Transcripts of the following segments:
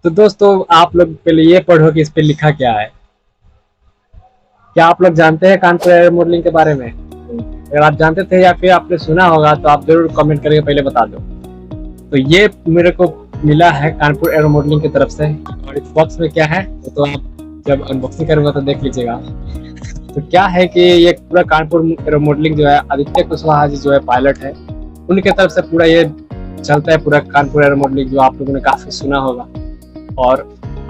तो दोस्तों आप लोग पहले ये पढ़ो कि इस पे लिखा क्या है। क्या आप लोग जानते हैं कानपुर एयर मॉडलिंग के बारे में? अगर आप जानते थे या फिर आपने सुना होगा तो आप जरूर कमेंट करके पहले बता दो। तो ये मेरे को मिला है कानपुर एयर मॉडलिंग की तरफ से। और इस बॉक्स में क्या है वो तो आप जब अनबॉक्सिंग करूंगा तो देख लीजिएगा। तो क्या है कि ये पूरा कानपुर एयर मॉडलिंग जो है आदित्य कुशवाहा जी जो है पायलट है, उनके तरफ से पूरा ये चलता है पूरा कानपुर एयर मॉडलिंग, जो आप लोगों ने काफी सुना होगा। और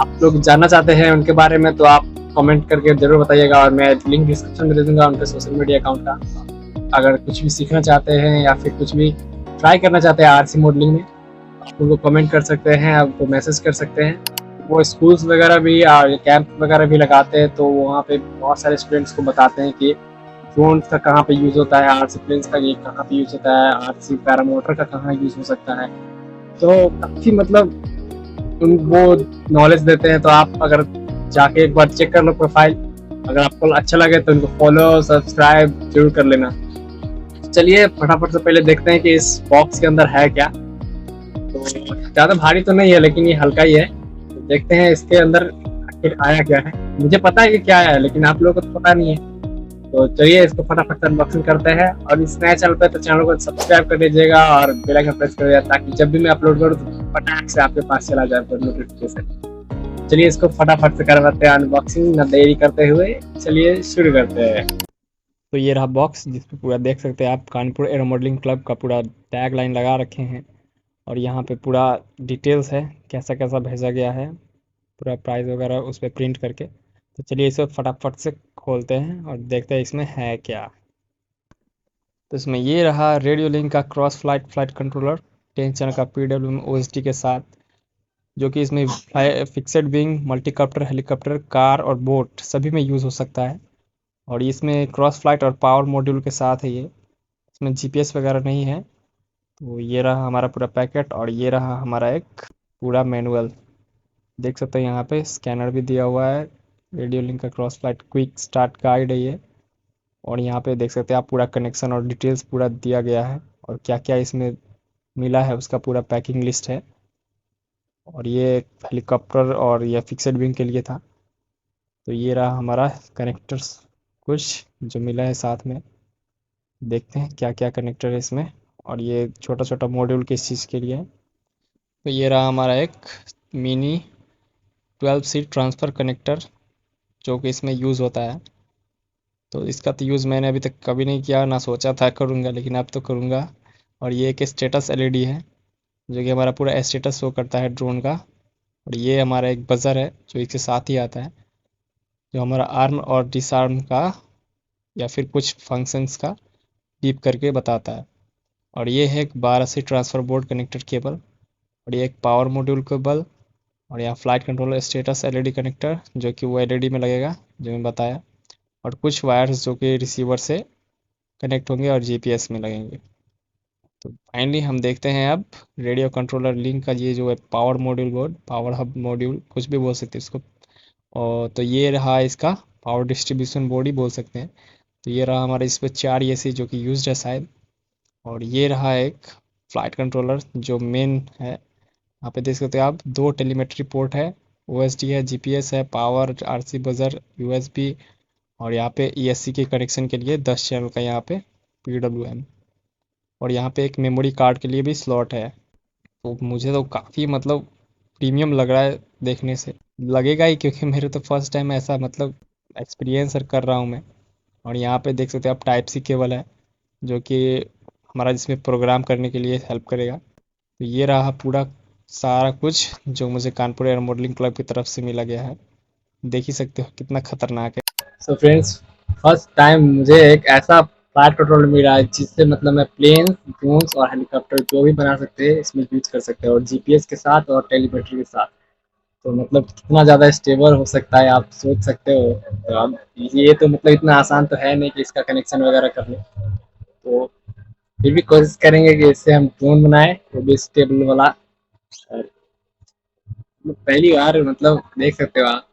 आप लोग जानना चाहते हैं उनके बारे में तो आप कमेंट करके जरूर बताइएगा, और मैं लिंक डिस्क्रिप्शन में दे दूंगा उनके सोशल मीडिया अकाउंट का। अगर कुछ भी सीखना चाहते हैं या फिर कुछ भी ट्राई करना चाहते हैं आरसी मॉडलिंग में, आप उनको कमेंट कर सकते हैं, आपको मैसेज कर सकते हैं। वो स्कूल्स वगैरह भी और कैंप वगैरह भी लगाते हैं, तो वहाँ पे बहुत सारे स्टूडेंट्स को बताते हैं कि ड्रोन्स का कहाँ पे यूज़ होता है, आरसी प्लेन्स का ये कहाँ पे यूज़ होता है, आरसी पैरामोटर का कहाँ यूज़ हो सकता है। तो काफ़ी मतलब उन वो नॉलेज देते हैं। तो आप अगर जाके एक बार चेक कर लो प्रोफाइल, अगर आपको अच्छा लगे तो उनको फॉलो सब्सक्राइब जरूर कर लेना। चलिए फटाफट से पहले देखते हैं कि इस बॉक्स के अंदर है क्या। तो ज़्यादा भारी तो नहीं है लेकिन ये हल्का ही है। तो देखते हैं इसके अंदर आखिर आया क्या है। मुझे पता है कि क्या है लेकिन आप लोगों को तो पता नहीं है। तो चलिए इसको फटाफट से अनबॉक्सिंग करते हैं, और इस नए चैनल पे तो चैनल को सब्सक्राइब कर दीजिएगा और बेल आइकन प्रेस कर दीजिएगा, ताकि जब भी मैं अपलोड करूँ तो फटाक से आपके पास चला जाए पर नोटिफिकेशन। चलिए इसको फटाफट से करवाते हैं अनबॉक्सिंग, न देरी करते हुए चलिए शुरू करते हैं। तो ये रहा बॉक्स जिसपे पूरा देख सकते हैं आप कानपुर एरो मॉडलिंग क्लब का पूरा टैग लाइन लगा रखे हैं। और यहाँ पे पूरा डिटेल्स है, कैसा कैसा भेजा गया है, पूरा प्राइस वगैरह उस पर प्रिंट करके। तो चलिए इसे फटाफट से खोलते हैं और देखते हैं इसमें है क्या। तो इसमें ये रहा रेडियो लिंक का cross flight flight controller 10 channel का PWM OSD के साथ, जो कि इसमें fixed wing multicopter helicopter car और बोट सभी में यूज़ हो सकता है। और इसमें क्रॉस फ्लाइट और पावर मॉड्यूल के साथ है ये। इसमें GPS वगैरह नहीं है। तो ये रहा हमारा पूरा पैकेट, और ये रहा हमारा एक पूरा मैनुअल। देख सकते हैं यहाँ पे स्कैनर भी दिया हुआ है। रेडियो लिंक का cross flight quick start guide है ये। और यहाँ पे देख सकते हैं आप पूरा कनेक्शन और डिटेल्स पूरा दिया गया है, और क्या क्या इसमें मिला है उसका पूरा पैकिंग लिस्ट है। और ये हेलीकॉप्टर और ये फिक्सेड विंग के लिए था। तो ये रहा हमारा कनेक्टर्स कुछ जो मिला है साथ में। देखते हैं क्या क्या कनेक्टर है इसमें। और ये छोटा छोटा मॉड्यूल किस चीज़ के लिए है। तो ये रहा हमारा एक मिनी 12 सीट ट्रांसफ़र कनेक्टर, जो कि इसमें यूज़ होता है। तो इसका तो यूज़ मैंने अभी तक कभी नहीं किया, ना सोचा था करूँगा, लेकिन अब तो करूँगा। और ये एक स्टेटस LED है, जो कि हमारा पूरा स्टेटस शो करता है ड्रोन का। और ये हमारा एक बज़र है जो इसके साथ ही आता है, जो हमारा आर्म और डिसआर्म का या फिर कुछ फंक्शंस का बीप करके बताता है। और ये है एक 12 से ट्रांसफ़र बोर्ड कनेक्टर केबल। और ये एक पावर मॉड्यूल केबल। और यहाँ flight controller status LED connector, जो कि वो LED में लगेगा जो मैं बताया। और कुछ वायर्स जो कि रिसीवर से कनेक्ट होंगे और GPS में लगेंगे। तो फाइनली हम देखते हैं अब रेडियो कंट्रोलर लिंक का ये जो है power module board, power hub module कुछ भी बोल सकते हैं इसको। और तो ये रहा इसका पावर डिस्ट्रीब्यूशन बोर्ड ही बोल सकते हैं। तो ये रहा हमारा इस पर 4 AC जो कि यूज्ड है शायद। और ये रहा एक फ्लाइट कंट्रोलर जो मेन है। यहाँ पे देख सकते हैं आप 2 टेलीमेट्री पोर्ट है, OSD है, GPS है, पावर RC बजर USB। और यहाँ पे ESC के कनेक्शन के लिए 10 चैनल का यहाँ पे PWM। और यहाँ पे एक मेमोरी कार्ड के लिए भी स्लॉट है। तो मुझे तो काफ़ी मतलब प्रीमियम लग रहा है देखने से। लगेगा ही क्योंकि मेरे तो फर्स्ट टाइम ऐसा मतलब एक्सपीरियंस कर रहा हूँ मैं। और यहाँ पे देख सकते हैं आप टाइप सी केबल है, जो कि हमारा जिसमें प्रोग्राम करने के लिए हेल्प करेगा। तो ये रहा पूरा सारा कुछ जो मुझे कानपुर एयर मॉडलिंग क्लब की तरफ से मिला गया है। देख ही सकते हो कितना खतरनाक है। सो फ्रेंड्स, फर्स्ट टाइम मुझे एक ऐसा फ्लाइट कंट्रोलर मिला है जिससे मतलब मैं प्लेन ड्रोन्स और हेलीकॉप्टर जो भी बना सकते हैं इसमें यूज कर सकते हैं, और GPS के साथ और टेलीमेट्री के साथ। तो मतलब कितना ज़्यादा स्टेबल हो सकता है आप सोच सकते हो। तो अब ये तो मतलब इतना आसान तो है नहीं कि इसका कनेक्शन वगैरह कर लें। तो फिर भी कोशिश करेंगे कि इससे हम ड्रोन बनाए वो भी स्टेबल वाला। और पहली बार मतलब देख सकते हो आप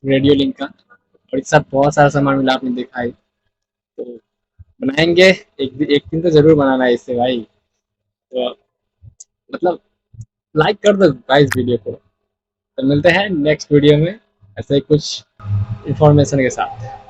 रेडियो लिंक का, और एक साथ बहुत सारा सामान मिला आपने देखा ही। तो बनाएंगे, एक दिन तो जरूर बनाना है इससे भाई। तो मतलब लाइक कर दो भाई इस वीडियो को। तो मिलते हैं नेक्स्ट वीडियो में ऐसे ही कुछ इंफॉर्मेशन के साथ।